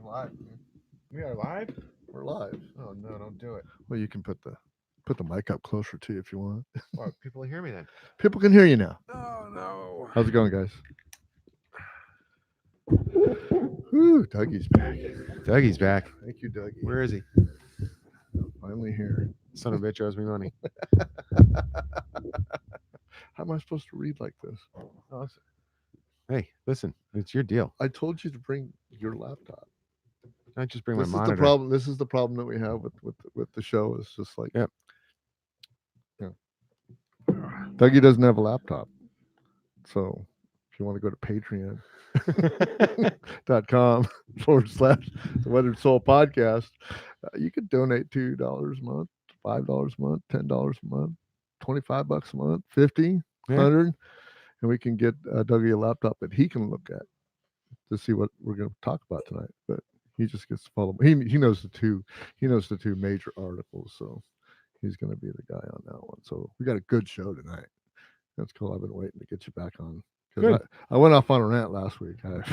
live. We are live? We're live. Oh, no, don't do it. Well, you can put the mic up closer to you if you want. Well, people hear me then. People can hear you now. Oh, no. How's it going, guys? Woo, Dougie's back. Dougie's back. Thank you, Dougie. Where is he? Finally here. Son of a bitch owes me money. How am I supposed to read like this? Awesome. Hey, listen, it's your deal. I told you to bring your laptop. I just bring This my is monitor. the problem. This is the problem that we have with the show. It's just like, Yep. Yeah. Dougie doesn't have a laptop, so if you want to go to Patreon.com /the Weathered Soul Podcast, you could donate $2 a month, $5 a month, $10 a month, $25 a month, 50, 100, and we can get Dougie a laptop that he can look at to see what we're going to talk about tonight. But he just gets to follow. He knows the two. He knows the two major articles, so he's going to be the guy on that one. So we got a good show tonight. That's cool. I've been waiting to get you back on because I went off on a rant last week. That's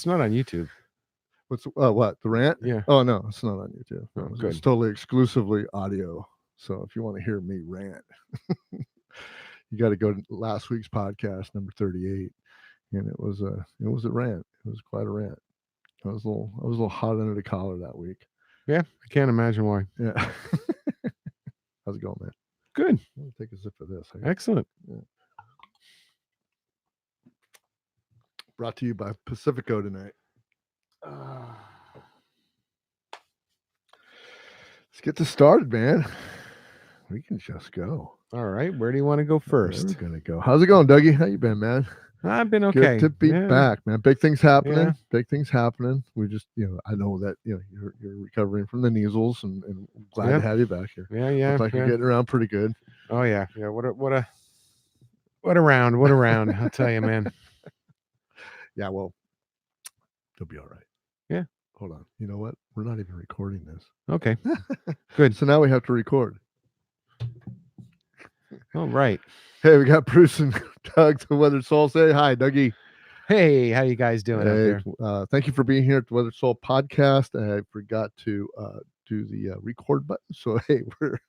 not on YouTube. What's what the rant? Yeah. Oh no, it's not on YouTube. Oh, No, good. it's totally exclusively audio. So if you want to hear me rant, you got to go to last week's podcast, number 38, and it was a rant. It was quite a rant. I was a little hot under the collar that week. Yeah, I can't imagine why. Yeah. How's it going, man? Good. I'm gonna take a sip of this. Excellent. Yeah. Brought to you by Pacifico tonight. Let's get this started, man. We can just go. All right. Where do you want to go first? We're gonna go. How's it going, Dougie? How you been, man? I've been okay. Good to be back, man. Big things happening. Yeah. Big things happening. We just, I know that you're recovering from the measles, and glad to have you back here. Yeah. Looks like you're getting around pretty good. Oh yeah. What a round. I'll tell you, man. Yeah. Well, you'll be all right. Yeah. Hold on. You know what? We're not even recording this. Okay. Good. So now we have to record. All right. Hey, we got Bruce and Doug, the Weathered Soul. Say hi, Dougie. Hey, how you guys doing out there? Thank you for being here at the Weathered Soul Podcast. I forgot to do the record button. So hey, we're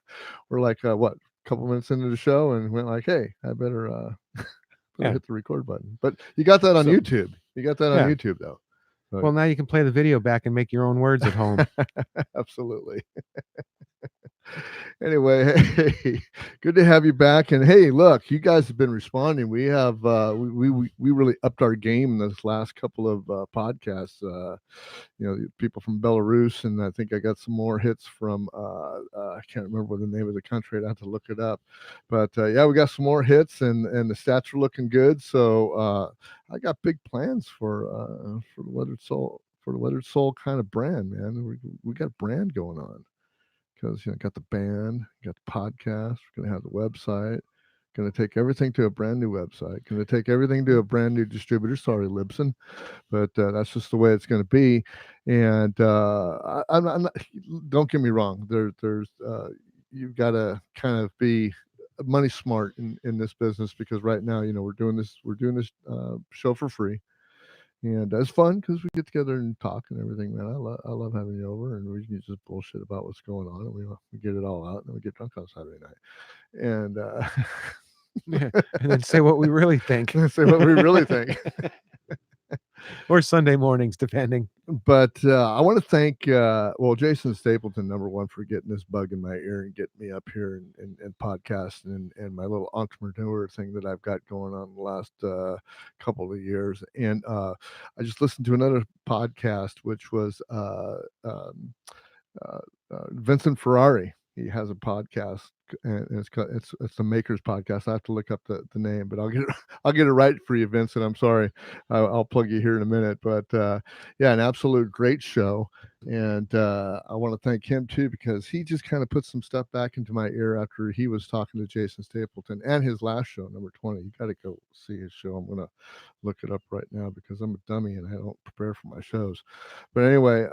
like a couple minutes into the show, and went like, hey, I better hit the record button. But you got that on YouTube. You got that on YouTube though. So, well, now you can play the video back and make your own words at home. Absolutely. Anyway, hey, good to have you back. And hey, look, you guys have been responding. We have we really upped our game in this last couple of podcasts. People from Belarus, and I think I got some more hits from I can't remember what the name of the country. I'd have to look it up. But yeah, we got some more hits, and the stats are looking good. So I got big plans for the Weathered Soul, kind of brand, man. We got a brand going on. Because got the band, got the podcast, we're gonna have the website, gonna take everything to a brand new website, gonna take everything to a brand new distributor. Sorry, Libsyn, but that's just the way it's gonna be. And I'm not. Don't get me wrong. There's you've got to kind of be money smart in this business, because right now we're doing this show for free. And it's fun because we get together and talk and everything, man. I love having you over, and we can just bullshit about what's going on, and we get it all out, and then we get drunk on Saturday night, and and then say what we really think. Say what we really think. Or Sunday mornings, depending. But I want to thank Jason Stapleton, number one, for getting this bug in my ear and getting me up here and podcasting and my little entrepreneur thing that I've got going on the last couple of years. And I just listened to another podcast, which was Vincent Ferrari. He has a podcast, and it's the Makers Podcast. I have to look up the name, but I'll get it right for you, Vincent. I'm sorry. I'll plug you here in a minute. But yeah, an absolute great show, and I want to thank him too, because he just kind of put some stuff back into my ear after he was talking to Jason Stapleton and his last show, number 20. You got to go see his show. I'm gonna look it up right now because I'm a dummy and I don't prepare for my shows. But anyway.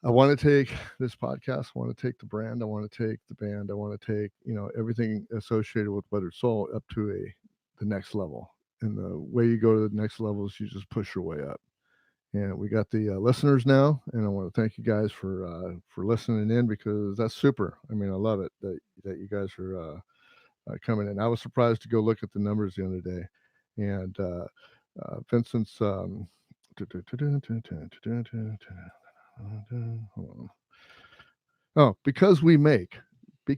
I want to take this podcast. I want to take the brand. I want to take the band. I want to take, everything associated with Weathered Soul up to the next level. and the way you go to the next level is you just push your way up. And we got the listeners now, and I want to thank you guys for listening in, because that's super. I mean, I love it that you guys are coming in. I was surprised to go look at the numbers the other day, and Vincent's. Hold on. Oh, because we make is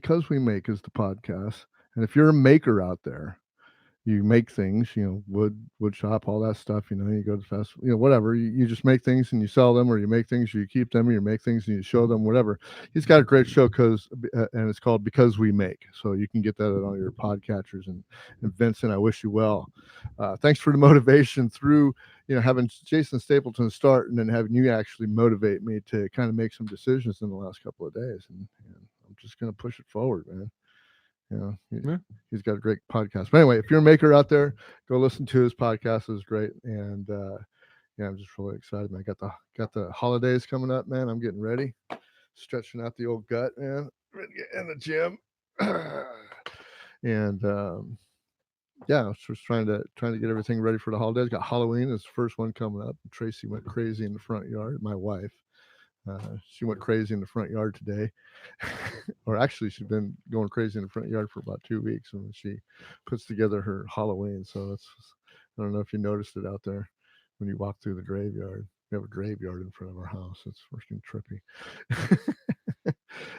the podcast, and if you're a maker out there, you make things, wood shop, all that stuff, you go to fast, whatever, you just make things and you sell them, or you make things, or you keep them, or you make things and you show them, whatever. He's got a great show, and it's called Because We Make, so you can get that on your podcatchers. And Vincent, I wish you well. Thanks for the motivation through, having Jason Stapleton start, and then having you actually motivate me to kind of make some decisions in the last couple of days, and I'm just going to push it forward, man. He's got a great podcast. But anyway, if you're a maker out there, go listen to his podcast. It's great. And I'm just really excited, man. Got the holidays coming up, man. I'm getting ready, stretching out the old gut, man. Ready to get in the gym. And I was just trying to get everything ready for the holidays. Got Halloween, is the first one coming up. Tracy went crazy in the front yard. My wife. She went crazy in the front yard today, or actually, she's been going crazy in the front yard for about 2 weeks when she puts together her Halloween. So I don't know if you noticed it out there when you walk through the graveyard. We have a graveyard in front of our house. It's freaking trippy.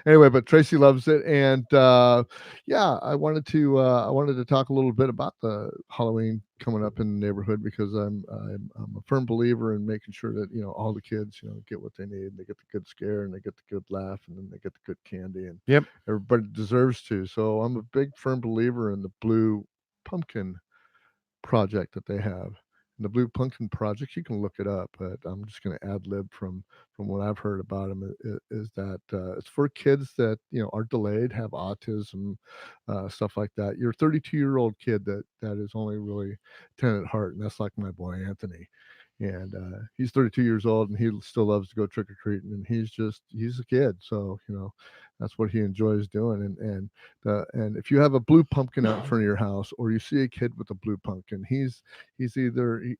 Anyway, but Tracy loves it, and I wanted to talk a little bit about the Halloween coming up in the neighborhood, because I'm a firm believer in making sure that all the kids get what they need. They get the good scare, and they get the good laugh, and then they get the good candy, and Yep. everybody deserves to. So I'm a big firm believer in the Blue Pumpkin project that they have. And the Blue Pumpkin Project, you can look it up, but I'm just going to ad lib from what I've heard about them. Is that it's for kids that are delayed, have autism, stuff like that. Your 32-year-old kid that is only really 10 at heart, and that's like my boy Anthony. And he's 32 years old, and he still loves to go trick or treating, and he's a kid, so that's what he enjoys doing. And if you have a blue pumpkin out in front of your house, or you see a kid with a blue pumpkin, he's either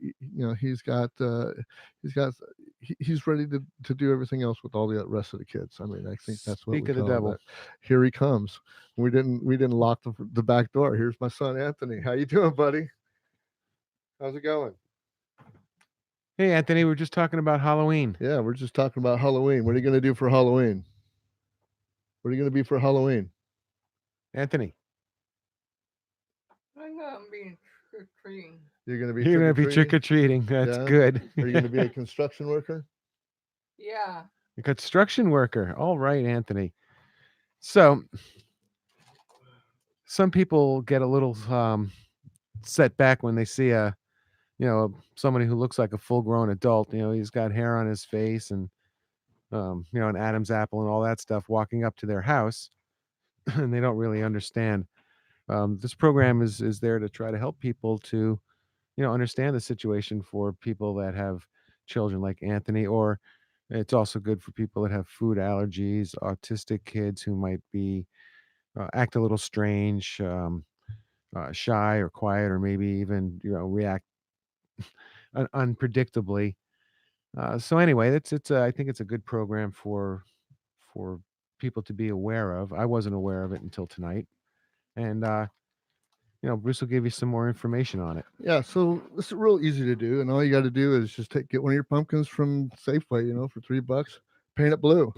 he's ready to do everything else with all the rest of the kids. I mean, I think that's what Speak we of the call devil. it. Here he comes. We didn't lock the back door. Here's my son Anthony. How you doing, buddy? How's it going? Hey, Anthony, we were just talking about Halloween. Yeah, we're just talking about Halloween. What are you going to do for Halloween? What are you going to be for Halloween? Anthony. I'm going to be trick-or-treating. You're going to be You're going to be trick-or-treating? trick-or-treating. That's Yeah? good. Are you going to be a construction worker? Yeah. A construction worker. All right, Anthony. So some people get a little set back when they see somebody who looks like a full-grown adult. He's got hair on his face and an Adam's apple and all that stuff, walking up to their house, and they don't really understand. This program is there to try to help people to understand the situation for people that have children like Anthony, or it's also good for people that have food allergies, autistic kids who might be act a little strange, shy or quiet, or maybe even react unpredictably. So anyway, it's I think it's a good program for people to be aware of. I wasn't aware of it until tonight, and Bruce will give you some more information on it. Yeah, so this is real easy to do, and all you got to do is just get one of your pumpkins from Safeway, for $3, paint it blue,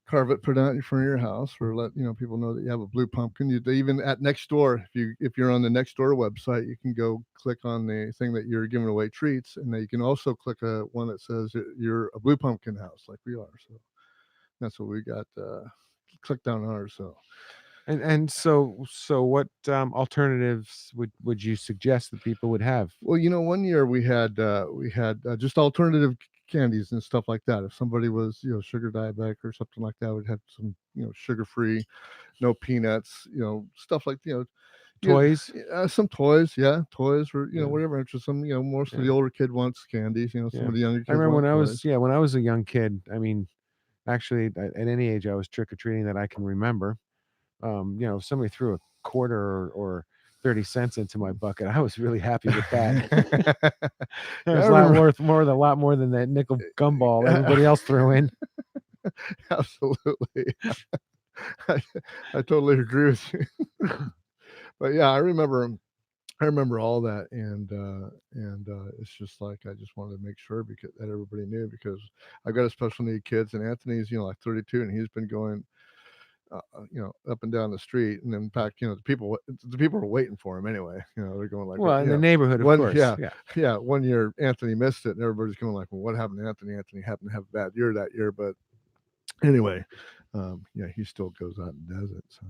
carve it, put it out in front of your house, or let people know that you have a blue pumpkin. They even at Nextdoor, if you're on the Nextdoor website, you can go click on the thing that you're giving away treats, and then you can also click one that says you're a blue pumpkin house, like we are. So that's what we got. Click down ours. So. And so what alternatives would you suggest that people would have? Well, one year we had just alternative candies and stuff like that. If somebody was sugar diabetic or something like that, we'd have some sugar free, no peanuts, stuff like Toys? some toys, toys, or Yeah. whatever interest them. Most of Yeah. the older kid wants candies. Some Yeah. of the younger kids I remember want when toys. I was a young kid. I mean, actually, at any age, I was trick or treating that I can remember. If somebody threw a quarter or 30 cents into my bucket. I was really happy with that. It was I a lot remember- a lot more than that nickel gumball everybody else threw in. Absolutely. I, I totally agree with you. But yeah, I remember all that, and it's just like I just wanted to make sure because that everybody knew, because I've got a special need kids, and Anthony's like 32, and he's been going up and down the street, and in fact, the people are waiting for him anyway. They're going like, Well, in the neighborhood, of course. Yeah. 1 year Anthony missed it, and everybody's going like, well, what happened to Anthony? Anthony happened to have a bad year that year, but anyway, he still goes out and does it. So,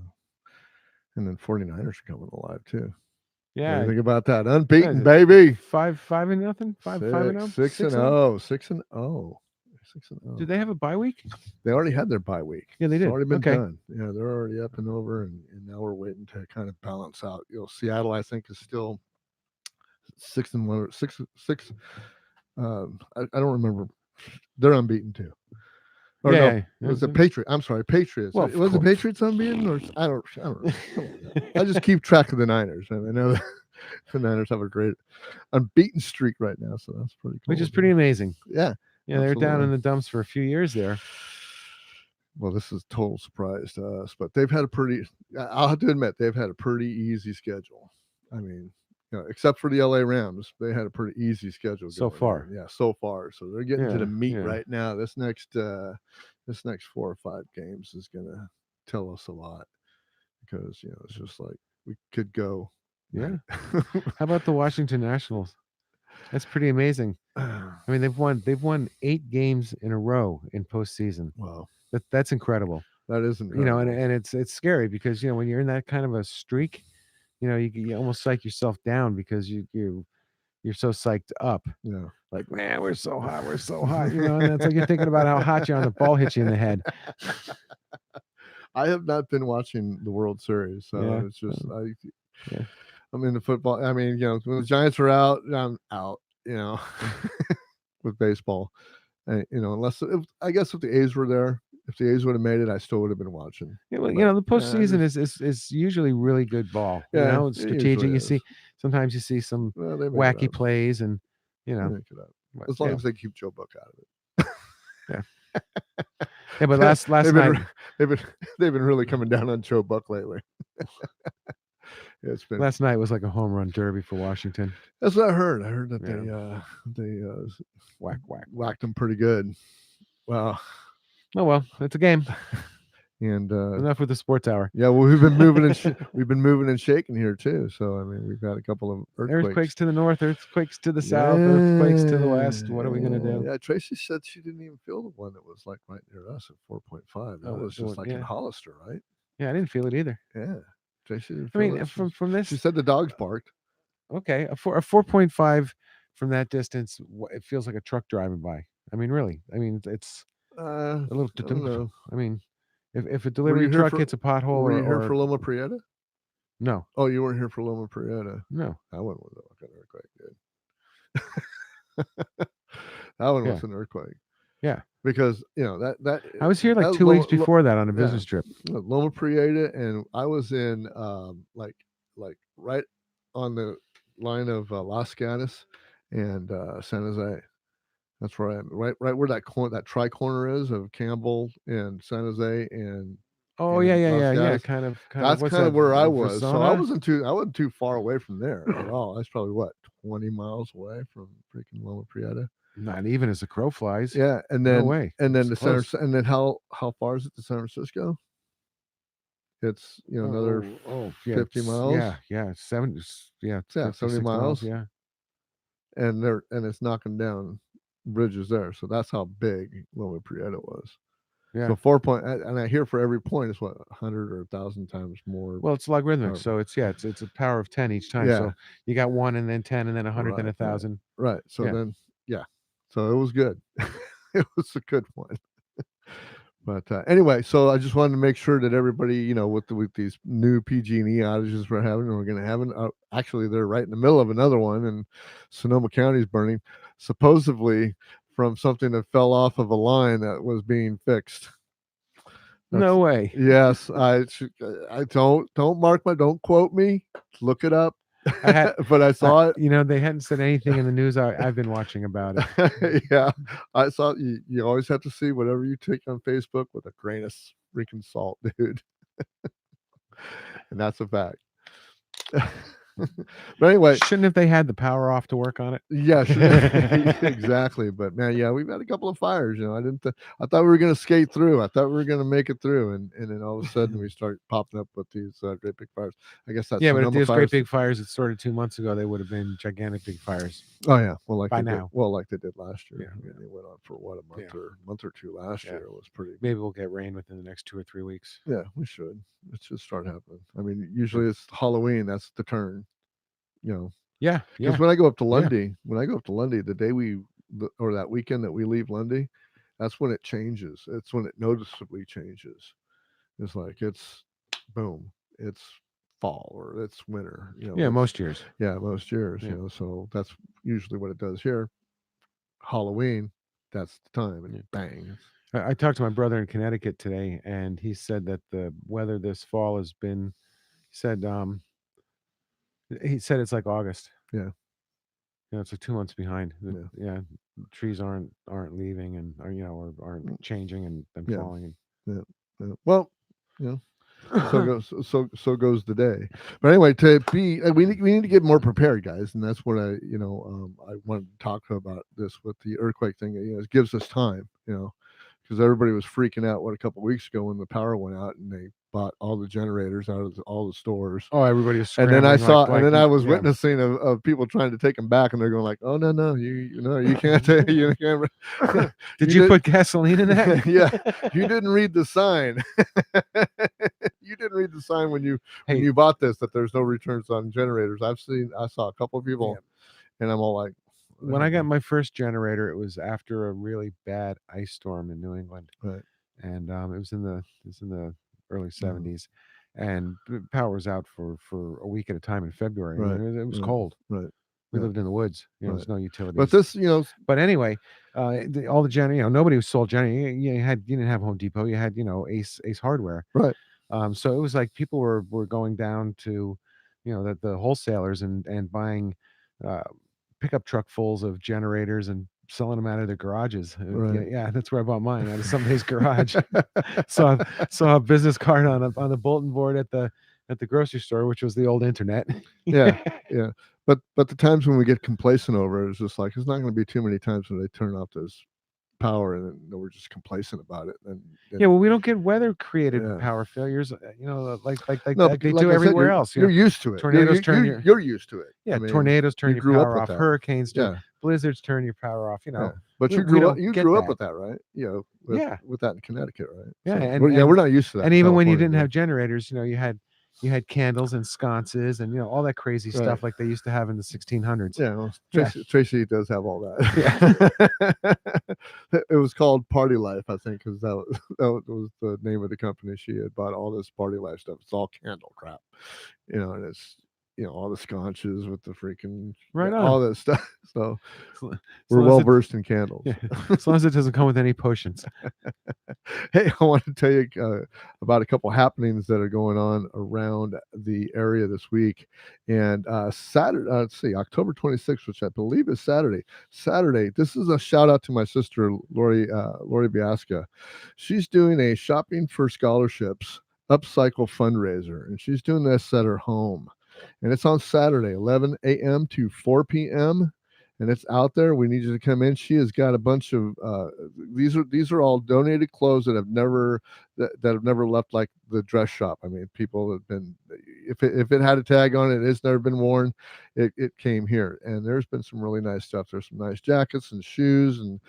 and then 49ers are coming alive too. What do Yeah. you think about that? Unbeaten, it? baby. 5-0. 5-0. 6-0. 6-0. Did they have a bye week? They already had their bye week. Yeah, they It's did. already been Okay. done. Yeah, they're already up and over, and now we're waiting to kind of balance out. Seattle, I think, is still 6-1. 6. I don't remember. They're unbeaten too. Or Yeah, no, yeah. it was the Patriots. I'm sorry, Patriots. Well, Was the course. Patriots unbeaten, or I don't know. I just keep track of the Niners, and I know that the Niners have a great unbeaten streak right now, so that's pretty cool. Which is pretty amazing. Yeah. Yeah, they were down Absolutely. in the dumps for a few years there. Well, this is a total surprise to us, but they've had I'll have to admit, they've had a pretty easy schedule. I mean, except for the LA Rams, they had a pretty easy schedule So going far. in. Yeah, so far. So they're getting to the meat Yeah. right now. This next 4 or 5 games is going to tell us a lot, because it's just like we could go. Yeah. How about the Washington Nationals? That's pretty amazing. I mean, they've won 8 games in a row in postseason. Wow, That's incredible. that is incredible. And it's scary because when you're in that kind of a streak, you almost psych yourself down because you're so psyched up. Yeah, Like, man, we're so hot, and that's like you're thinking about how hot you are, and the ball hits you in the head. I have not been watching the World Series, so Yeah. it's just Yeah. I'm into football. I mean, when the Giants are out, I'm out. With baseball, unless I guess if the A's were there, if the A's would have made it, I still would have been watching. Yeah, well, But, the postseason is usually really good ball. Yeah, It's it strategic. usually is. Sometimes you see some Well, they make it wacky up. plays, and They make it up. but, As long yeah. as they keep Joe Buck out of it. Yeah, but last they've night, been they've been really coming down on Joe Buck lately. It's been last night was like a home run derby for Washington. That's what I heard. I heard that Yeah. they Whack. whacked them pretty good. Wow. Oh well, it's a game. And Enough with the sports hour. yeah, well, we've been moving and shaking here too. So I mean, we've had a couple of Earthquakes to the north, earthquakes to the south, earthquakes to the west. What are we gonna do? Yeah, Tracy said she didn't even feel the one that was like right near us at 4.5. That Oh, was the just one- like in yeah. Hollister, right? Yeah, I didn't feel it either. Yeah, Tracy didn't I feel mean, it. from this, She said the dogs barked. okay, a 4.5 from that distance, it feels like a truck driving by. I mean, really. I mean, it's a little. I don't know. I mean, if a you delivery here truck for- hits a pothole, Were you here or for Loma Prieta? no, Oh, you weren't here for Loma Prieta. no. That one was an earthquake, dude. That one was Yeah. an earthquake. Yeah. Because that I was here like that 2 weeks Loma- before that on a yeah. business trip. Loma Prieta, and I was in like right on the line of Las Gatos and San Jose. That's where I am. Right where that tri corner is of Campbell and San Jose and Oh and yeah, Las Gatos. kind of. That's what's kind of that, where I was. So I Versona? wasn't too far away from there at all. I was probably 20 miles away from freaking Loma Prieta. Not even as the crow flies. Yeah, and No then way. and then It's the close. and then how far is it to San Francisco? It's another 50 miles. Yeah, 70. Yeah, 70 56 miles. Yeah. and it's knocking down bridges there. So that's how big Loma Prieta was. Yeah. So 4 point, and I hear for every point is what 100 or 1,000 times more. Well, it's logarithmic, Power. so it's a power of 10 each time. Yeah. So you got 1 and then 10 and then 100 then Right, 1,000. Right. So Yeah. then, yeah. So it was good. It was a good one. But anyway, so I just wanted to make sure that everybody, with these new PG&E outages we're having, and we're going to have actually they're right in the middle of another one, and Sonoma County is burning, supposedly from something that fell off of a line that was being fixed. No way. Yes, I don't quote me. Look it up. I had, But I saw it. you know, they hadn't said anything in the news. I've been watching about it. Yeah, I saw you always have to see whatever you take on Facebook with a grain of freaking salt, dude. And that's a fact. But anyway, Shouldn't have they had the power off to work on it? yeah, exactly. But man, yeah, we've had a couple of fires. You know, I thought we were gonna skate through. I thought we were gonna make it through, and then all of a sudden we start popping up with these great big fires. I guess that's Yeah, but if Sonoma there's great fires. big fires that started 2 months ago, they would have been gigantic big fires. Oh yeah, well like By they did, now. like they did last year. Yeah, I mean, they went on for what, a month Yeah. or two last Yeah. year. It was pretty. Maybe we'll get rain within the next 2 or 3 weeks. Yeah, we should. It should start happening. I mean, usually it's Halloween. That's the turn. You know, Yeah, because yeah. when I go up to Lundy, the day or that weekend that we leave Lundy, that's when it changes. It's when it noticeably changes. It's like it's boom, it's fall or it's winter. You know, Yeah, most years. Yeah, most years. Yeah. You know, so that's usually what it does here. Halloween, that's the time, and Yeah. bang. I talked to my brother in Connecticut today, and he said that the weather this fall has been. He said it's like August. Yeah. You know, it's like 2 months behind. Yeah. Trees aren't leaving and or aren't changing and Yeah. falling. Yeah. Well, you know, so goes the day. But anyway, we need to get more prepared, guys, and that's what I wanted to talk about this with the earthquake thing. You know, it gives us time, you know, because everybody was freaking out a couple of weeks ago when the power went out and they bought all the generators out of all the stores. Oh, everybody was And scrambling. then I was witnessing of people trying to take them back, and they're going like, "Oh no, you can't take you can't." Did you put gasoline in that? Yeah, you didn't read the sign. You didn't read the sign when you bought this that there's no returns on generators. I saw a couple of people, and I'm all like, when I got my first generator, it was after a really bad ice storm in New England, right, and it was in the early 70s, and the power was out for a week at a time in February. Right. And it was cold. Right. We lived in the woods. There's no utilities. But this, But anyway, all the nobody was sold generator. You didn't have Home Depot. You had Ace Hardware. Right. So it was like people were going down to, the wholesalers and buying pickup truck fulls of generators and selling them out of their garages. Right. Yeah, that's where I bought mine, out of somebody's garage. Saw a business card on the bulletin board at the grocery store, which was the old internet. Yeah. But the times when we get complacent over it, it's just like, it's not going to be too many times when they turn off this power and then we're just complacent about it. And well, we don't get weather created power failures, like they do I everywhere said, else. You're used to it. Tornadoes you're used to it. Yeah, tornadoes turn your power off. Hurricanes do. Yeah. Blizzards turn your power off. But you grew up with that, right? With that in Connecticut, right? Yeah, so, we're not used to that. And even when you didn't have generators, you had candles and sconces and all that crazy stuff like they used to have in the 1600s. Yeah, well, Tracy does have all that. Yeah. It was called Party Life, I think, because that was the name of the company. She had bought all this Party Life stuff. It's all candle crap, and it's all the sconces with the freaking all this stuff. So we're well versed in candles. Yeah, as long as it doesn't come with any potions. Hey, I want to tell you about a couple happenings that are going on around the area this week. And Saturday, let's see, October 26th, which I believe is Saturday. This is a shout out to my sister Lori Biasca. She's doing a Shopping for Scholarships upcycle fundraiser, and she's doing this at her home. And it's on Saturday, 11 a.m. to 4 p.m. And it's out there. We need you to come in. She has got a bunch of these are all donated clothes that have never left like the dress shop. I mean, people have been, if it had a tag on it, it's never been worn. It came here, and there's been some really nice stuff. There's some nice jackets and shoes, and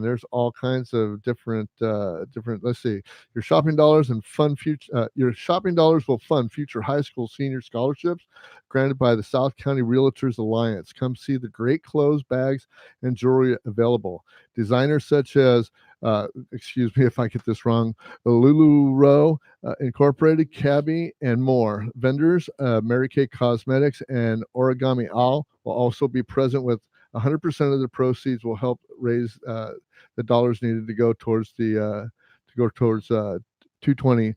there's all kinds of different. Let's see, your shopping dollars and fund future. Your shopping dollars will fund future high school senior scholarships granted by the South County Realtors Alliance. Come see the great clothes, bags, and jewelry available. Designers such as, excuse me if I get this wrong, LuLaRoe Incorporated, Cabby, and more. Vendors, Mary Kay Cosmetics and Origami Owl will also be present with 100% of the proceeds will help raise the dollars needed to go towards 220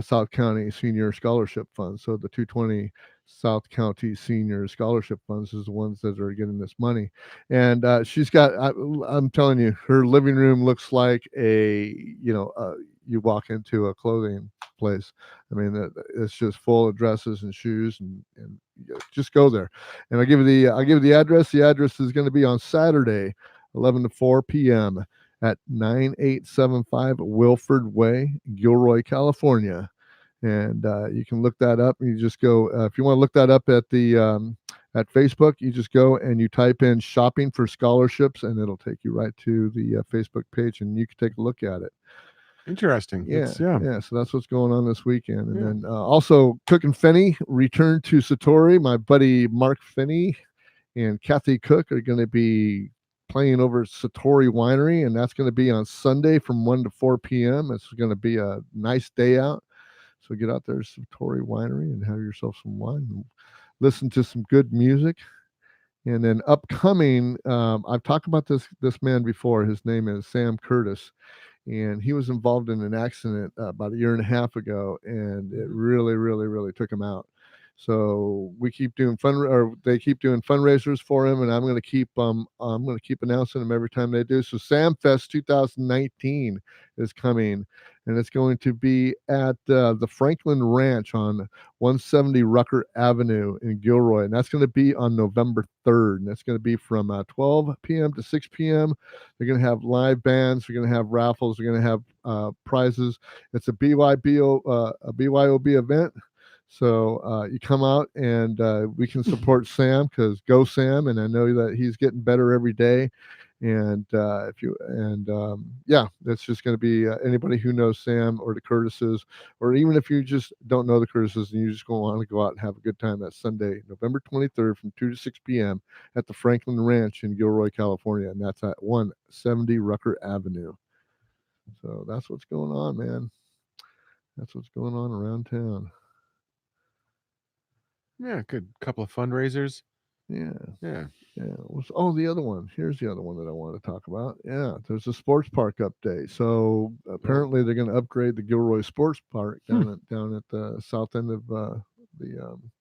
South County Senior Scholarship Fund. So the 220 South County Senior Scholarship Funds is the ones that are getting this money. And she's got, I'm telling you, her living room looks like you walk into a clothing place. I mean, it's just full of dresses and shoes, and just go there. And I'll give you the address. The address is going to be on Saturday, 11 to 4 p.m. at 9875 Wilford Way, Gilroy, California. And you can look that up. And you just go if you want to look that up at the at Facebook. You just go and you type in "shopping for scholarships," and it'll take you right to the Facebook page, and you can take a look at it. Interesting. Yeah. Yeah. So that's what's going on this weekend. And Yeah. then also Cook and Finney returned to Satori. My buddy Mark Finney and Kathy Cook are going to be playing over at Satori Winery, and that's going to be on Sunday from 1 to 4 p.m. It's going to be a nice day out. So get out there to Satori Winery and have yourself some wine and listen to some good music. And then upcoming, I've talked about this man before. His name is Sam Curtis, and he was involved in an accident about a year and a half ago, and it really, really, really took him out. So they keep doing fundraisers for him, and I'm going to keep announcing them every time they do. So Sam Fest 2019 is coming, and it's going to be at the Franklin Ranch on 170 Rucker Avenue in Gilroy, and that's going to be on November 3rd, and that's going to be from 12 p.m. to 6 p.m. They're going to have live bands. They're going to have raffles. They're going to have prizes. It's a BYOB event. So you come out and we can support Sam, because go Sam, and I know that he's getting better every day. And that's just going to be anybody who knows Sam or the Curtises, or even if you just don't know the Curtises and you just want to go out and have a good time, that Sunday, November 23rd from 2 to 6 p.m. at the Franklin Ranch in Gilroy, California, and that's at 170 Rucker Avenue. So that's what's going on, man. That's what's going on around town. Yeah, good couple of fundraisers. Yeah. Yeah. The other one. Here's the other one that I want to talk about. Yeah, there's a sports park update. So apparently they're going to upgrade the Gilroy Sports Park down at the south end of the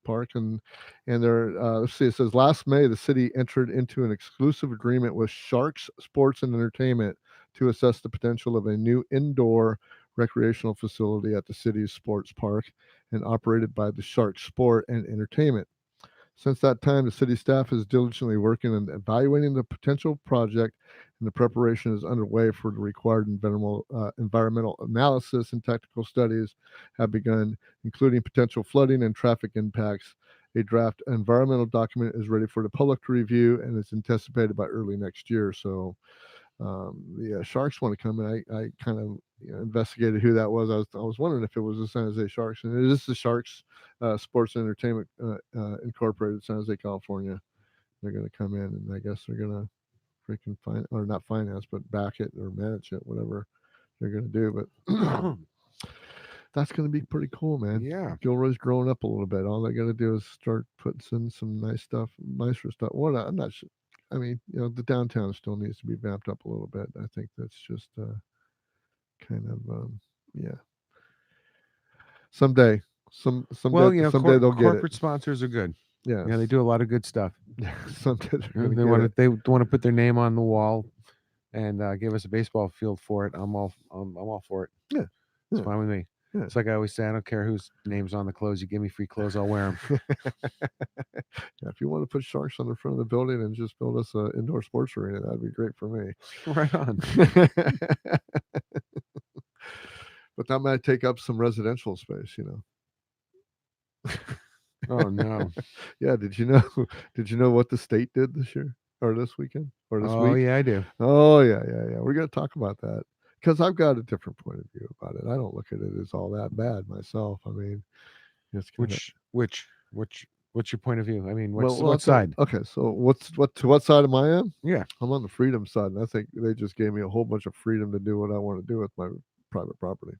park, and they're let's see. It says last May the city entered into an exclusive agreement with Sharks Sports and Entertainment to assess the potential of a new indoor recreational facility at the city's sports park and operated by the Sharks Sport and Entertainment. Since that time, the city staff is diligently working on evaluating the potential project, and the preparation is underway for the required environmental analysis, and technical studies have begun, including potential flooding and traffic impacts. A draft environmental document is ready for the public to review, and it's anticipated by early next year. So the Sharks want to come, and I kind of investigated who that was. I was wondering if it was the San Jose Sharks, and it is the Sharks Sports and Entertainment Incorporated, San Jose, California. They're going to come in, and I guess they're going to freaking not finance, but back it or manage it, whatever they're going to do. But that's going to be pretty cool, man. Yeah. Gilroy's growing up a little bit. All they got to do is start putting some nicer stuff. I'm not sure. I mean, the downtown still needs to be vamped up a little bit. I think that's just kind of yeah. Someday Well, someday they'll get it. corporate sponsors are good. Yeah, Yeah, they do a lot of good stuff. someday They want to put their name on the wall and give us a baseball field for it. I'm all for it. Yeah, it's fine with me. Yeah. It's like I always say, I don't care whose name's on the clothes. You give me free clothes, I'll wear them. Yeah, if you want to put Sharks on the front of the building and just build us an indoor sports arena, that'd be great for me. Right on. But that might take up some residential space, Oh no. Yeah, did you know what the state did this year or this weekend or this week? Oh yeah, I do. Oh yeah. We're gonna talk about that, because I've got a different point of view about it. I don't look at it as all that bad myself. I mean, it's what's your point of view? I mean, well, what side? Okay, so what side am I on? Yeah. I'm on the freedom side, and I think they just gave me a whole bunch of freedom to do what I want to do with my private property.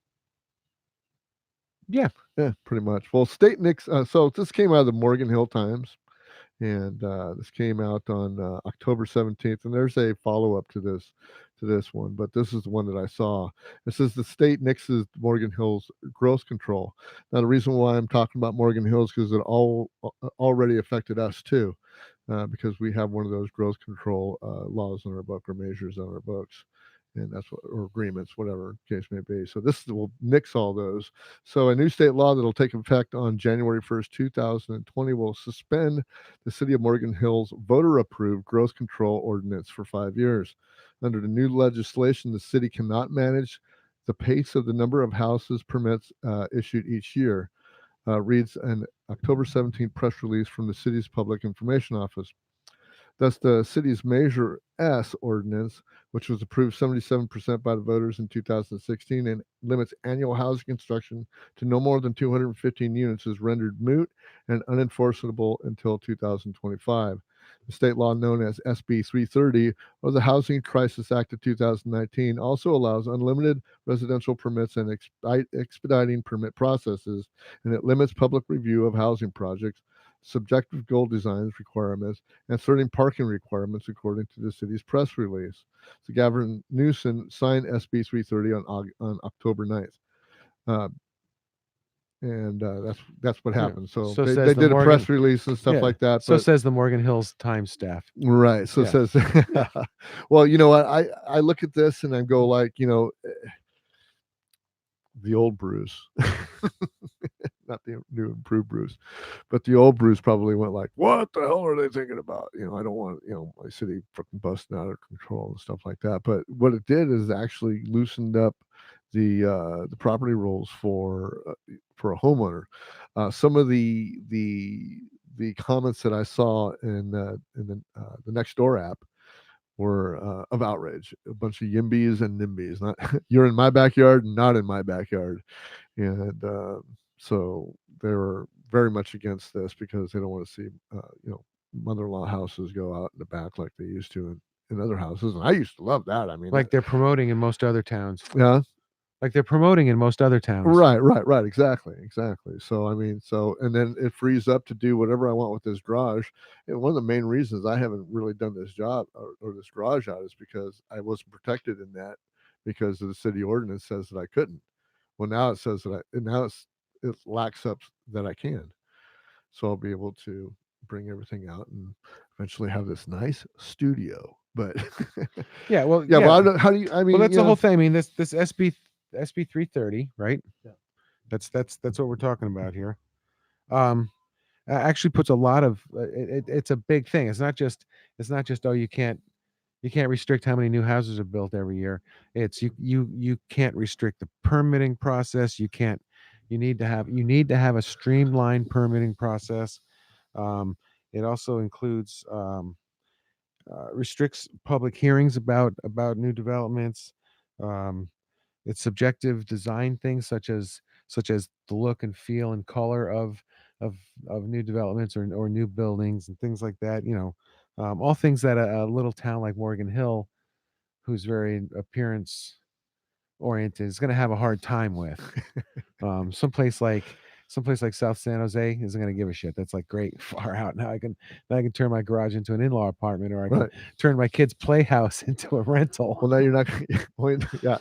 Yeah, pretty much. Well, State Nix. So this came out of the Morgan Hill Times, and this came out on October 17th. And there's a follow-up to this to this one, but this is the one that I saw. It says the state nixes Morgan Hill's growth control. Now, the reason why I'm talking about Morgan Hills because it all already affected us too, because we have one of those growth control laws on our book or measures on our books. And that's what, or agreements, whatever case may be. So this will nix all those. So a new state law that will take effect on January 1st, 2020 will suspend the city of Morgan Hill's voter-approved growth control ordinance for 5 years. Under the new legislation, the city cannot manage the pace of the number of houses permits issued each year, reads an October 17th press release from the city's public information office. Thus, the city's Measure S ordinance, which was approved 77% by the voters in 2016 and limits annual housing construction to no more than 215 units, is rendered moot and unenforceable until 2025. The state law known as SB 330, or the Housing Crisis Act of 2019, also allows unlimited residential permits and expediting permit processes, and it limits public review of housing projects, subjective goal designs requirements, and certain parking requirements according to the city's press release. So Gov Newsome signed SB 330 on October 9th. And that's what Yeah. happened. So So they says the did a press Morgan. release and stuff Yeah. like that. So But says the Morgan Hills Times staff. right. So Yeah. it says, well, you know what? I look at this and I go like, the old Bruce, not the new improved Bruce, but the old Bruce probably went like, "What the hell are they thinking about?" I don't want my city fucking busting out of control and stuff like that. But what it did is actually loosened up the property rules for a homeowner. Some of the comments that I saw in the next door app were of outrage. A bunch of yimbys and nimbys. Not you're in my backyard, not in my backyard, and so they were very much against this because they don't want to see mother-in-law houses go out in the back like they used to in other houses. And I used to love that. I mean, Like they're promoting in most other towns. yeah. Like they're promoting in most other towns. Right. Exactly. So I mean, and then it frees up to do whatever I want with this garage. And one of the main reasons I haven't really done this job or this garage out is because I wasn't protected in that because of the city ordinance says that I couldn't. Well, now it says that it lacks up that I can. So I'll be able to bring everything out and eventually have this nice studio. But Yeah. Well. yeah. Yeah. Well, how do you? I mean, Well, that's the whole thing. I mean, this SB 330, right? Yeah. That's what we're talking about here. Actually puts a lot of it's a big thing. It's not just oh you can't restrict how many new houses are built every year. It's you can't restrict the permitting process. You need to have a streamlined permitting process. It also includes restricts public hearings about new developments. Um, it's subjective design things such as the look and feel and color of new developments or new buildings and things like that. All things that a little town like Morgan Hill, who's very appearance oriented, is going to have a hard time with. Someplace like South San Jose isn't going to give a shit. That's like great, far out. Now I can turn my garage into an in-law apartment, or I can turn my kid's playhouse into a rental. Well, now you're not.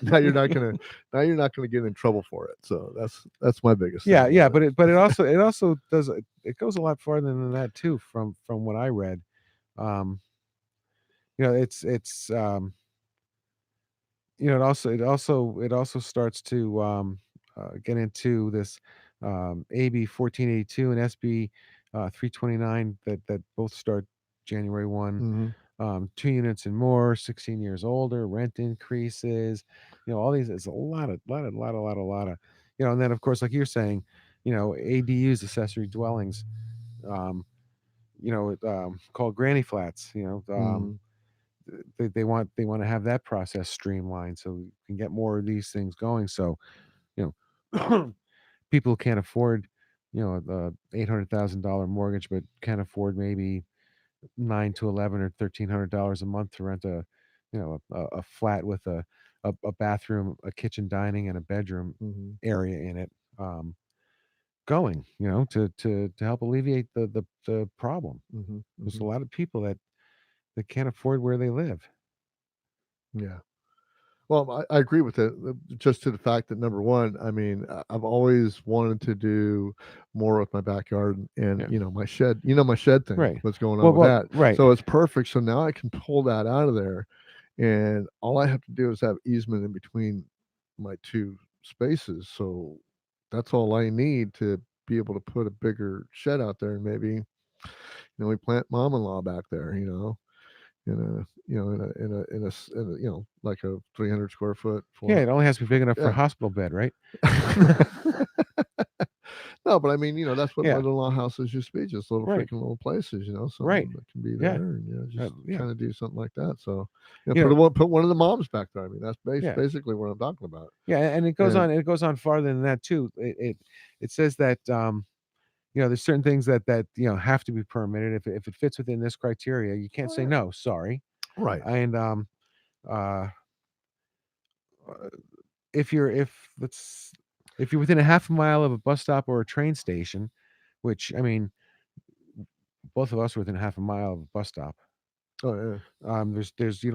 Now you're not gonna get in trouble for it. So that's my biggest. Yeah. But it also does. It goes a lot farther than that too. From what I read, it's it also starts to get into this AB 1482 and SB 329 that both start January 1. 2 units and more, 16 years older, rent increases, all these. It's a lot of, and then of course, like you're saying, ADUs, accessory dwellings, called granny flats. They want to have that process streamlined so we can get more of these things going. So, people can't afford, the $800,000 mortgage, but can't afford maybe $9 to $11 or $1,300 a month to rent a flat with a bathroom, a kitchen, dining, and a bedroom area in it. Going, to help alleviate the problem. There's a lot of people that can't afford where they live. Yeah. Well, I agree with it. Just to the fact that number one, I mean, I've always wanted to do more with my backyard and Yeah. my shed. My shed thing. Right. What's going on Well, with well, that? right. So it's perfect. So now I can pull that out of there, and all I have to do is have easement in between my two spaces. So that's all I need to be able to put a bigger shed out there, and maybe we plant mom-in-law back there. In a like a 300 square foot Yeah, it only has to be big enough for a yeah. hospital bed, right? No, but I mean, that's what Yeah. mother-in-law houses used to be, just little Right. freaking little places, Right. something that can be Yeah. there, and just Yeah. kind of do something like that. So, You know, put one of the moms back there. I mean, that's yeah. basically what I'm talking about. Yeah, and it goes And on. It goes on farther than that too. It says that there's certain things that have to be permitted. If it fits within this criteria, you can't say no. Sorry. right, And uh, if you're within a half a mile of a bus stop or a train station, which I mean, both of us are within half a mile of a bus stop. oh yeah, There's you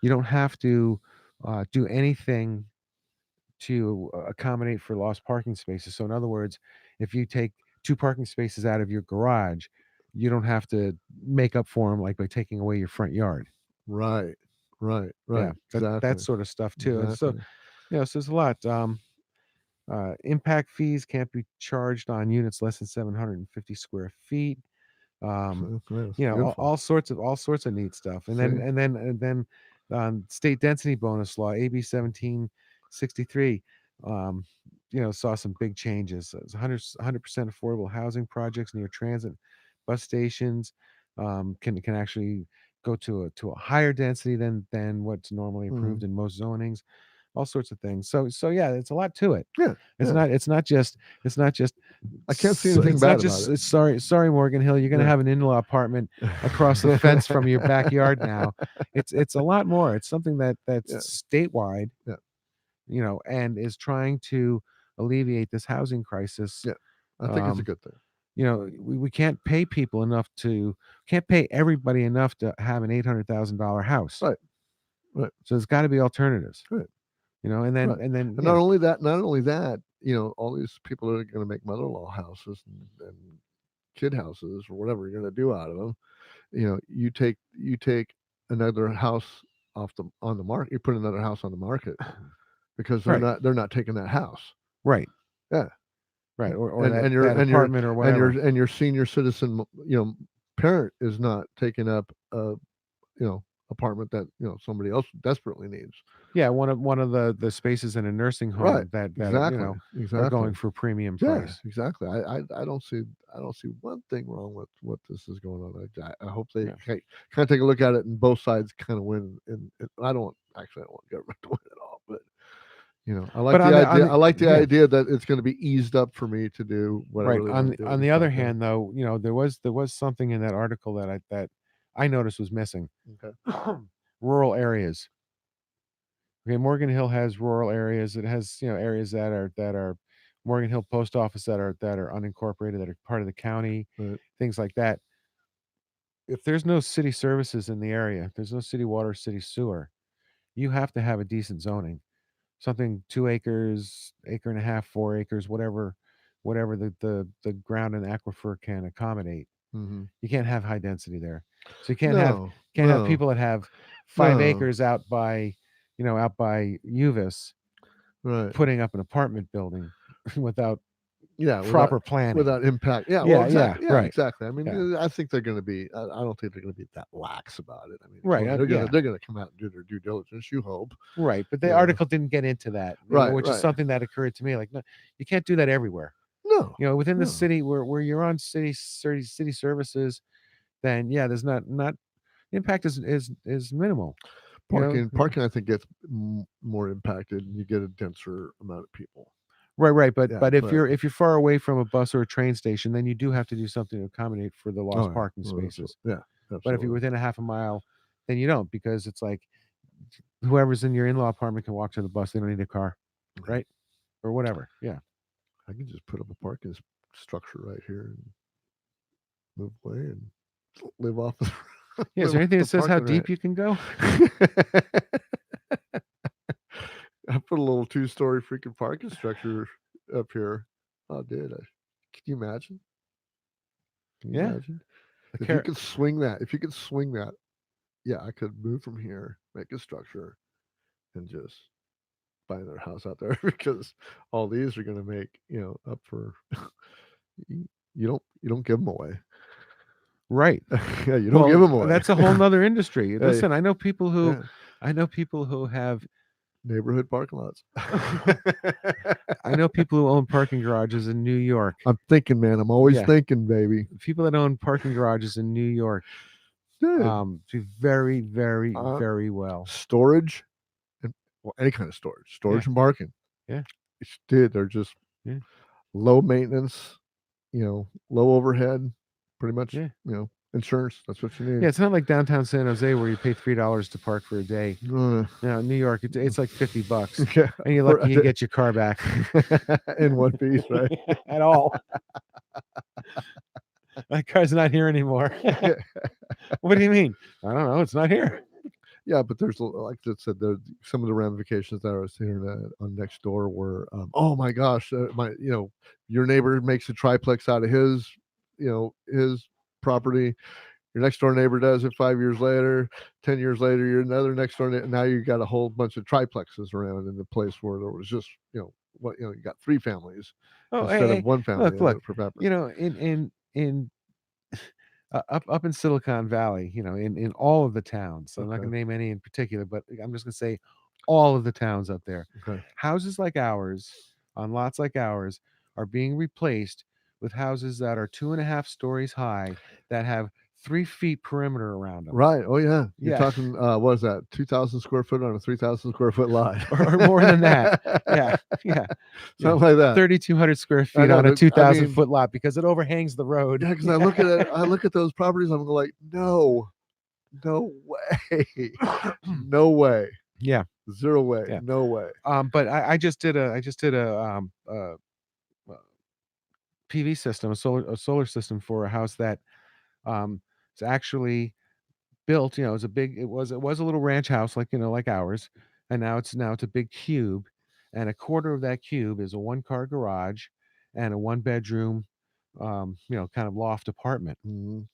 don't have to do anything to accommodate for lost parking spaces. So in other words, if you take 2 parking spaces out of your garage, you don't have to make up for them like by taking away your front yard. right, right, Yeah, exactly, that sort of stuff too. And so exactly. so there's a lot. Impact fees can't be charged on units less than 750 square feet. So, yeah, it's All, beautiful. all sorts of neat stuff. And See? then state density bonus law AB 1763 saw some big changes. It's 100% affordable housing projects near transit bus stations can actually go to a higher density than what's normally approved Mhm. in most zonings. All sorts of things. So yeah, it's a lot to it. Yeah, yeah. It's not just I can't see anything it's not bad about just it. sorry Morgan Hill, you're going to Yeah. have an in-law apartment across the fence from your backyard now. It's a lot more. It's something that's Yeah. statewide, Yeah. And is trying to alleviate this housing crisis. Yeah. I think it's a good thing. We can't pay people enough can't pay everybody enough to have an $800,000 house. Right. Right. So there's got to be alternatives. Right. And then Right. and then And not only that, all these people that are going to make mother-in-law houses and kid houses or whatever you're going to do out of them, you take another house on the market. You put another house on the market because they're not taking that house. Right. Yeah. Right. Or and that, your that apartment or whatever. and your senior citizen parent is not taking up a apartment that somebody else desperately needs. Yeah, one of the spaces in a nursing home Right. that Exactly. are going for premium price. Yeah, exactly. I don't see one thing wrong with what this is going on. I hope they kind of take a look at it and both sides kind of win. And I don't want government to win at all, but I like the idea. I like the idea that it's going to be eased up for me to do what I really want to do. On the other hand, though, there was something in that article that I noticed was missing. Okay. Rural areas. Okay, Morgan Hill has rural areas. It has areas that are Morgan Hill Post Office that are unincorporated, that are part of the county, Right. things like that. If there's no city services in the area, if there's no city water, city sewer, you have to have a decent zoning. Something 2 acres, acre and a half, 4 acres, whatever the ground and aquifer can accommodate. Mm-hmm. You can't have high density there. So you can't have people that have 5 acres out by Uvis, right, putting up an apartment building without proper without, planning, without impact. Yeah, Yeah, well, exactly. yeah, right. Exactly. I mean, Yeah. I think they're going to be. I don't think they're going to be that lax about it. I mean, Right, they're going to come out and do their due diligence. You hope. Right, but the article didn't get into that, Right, which is something that occurred to me. Like, no, you can't do that everywhere. No, Within the no. city where you're on city services, then there's not impact is minimal. Parking, I think gets more impacted, and you get a denser amount of people. Right, but if you're far away from a bus or a train station, then you do have to do something to accommodate for the lost parking spaces. Yeah, absolutely. But if you're within a half a mile, then you don't, because it's like whoever's in your in-law apartment can walk to the bus. They don't need a car, right? Or whatever. Yeah. I can just put up a parking structure right here and move away and live off. Yeah, is there anything that says how deep you can go? put a little 2-story freaking parking structure up here. Oh, dude, can you imagine? Can you Yeah. imagine The if you car- could swing that? If you could swing that, yeah, I could move from here, make a structure, and just buy another house out there because all these are going to make up for. You don't give them away. right. Yeah, you don't give them away. That's a whole nother industry. Yeah, Listen, I know people who yeah. have Neighborhood parking lots. I know people who own parking garages in New York. I'm thinking, man. I'm always Yeah. thinking, baby. People that own parking garages in New York Dude, do very, very, Uh, very well. storage and any kind of storage and parking. Yeah. Dude, they're just Yeah. low maintenance, low overhead, pretty much. Yeah. Insurance. That's what you need. Yeah, it's not like downtown San Jose where you pay $3 to park for a day. Uh, Now, in New York, it's like $50, yeah, and you're lucky you get your car back in one piece, right? at all. My car's not here anymore. What do you mean? I don't know. It's not here. Yeah, but there's like I said, there some of the ramifications that I was hearing on next door were, oh my gosh, your neighbor makes a triplex out of his property. Your next door neighbor does it 5 years later. 10 years later, you're another next door. Now you got a whole bunch of triplexes around in the place where there was just you got 3 families instead of one family. Look. Per purpose. In up in Silicon Valley, in all of the towns. So I'm not Okay. going to name any in particular, but I'm just going to say all of the towns up there. Okay. Houses like ours, on lots like ours, are being replaced with houses that are 2.5 stories high that have 3 feet perimeter around them. Right. Oh yeah. You're Yeah. talking. What is that? 2,000 square foot on a 3,000 square foot lot, or more than that. Yeah. Something like that. 3,200 square feet know, on a I 2,000 mean- foot lot because it overhangs the road. Yeah, because I look at it. I look at those properties. I'm like, no way, no way. Yeah. 0 way. Yeah. No way. But I just did a PV system, a solar system for a house that is actually built. It was a little ranch house like ours, and now it's a big cube, and a quarter of that cube is a 1-car garage and a 1-bedroom, kind of loft apartment. Mhm.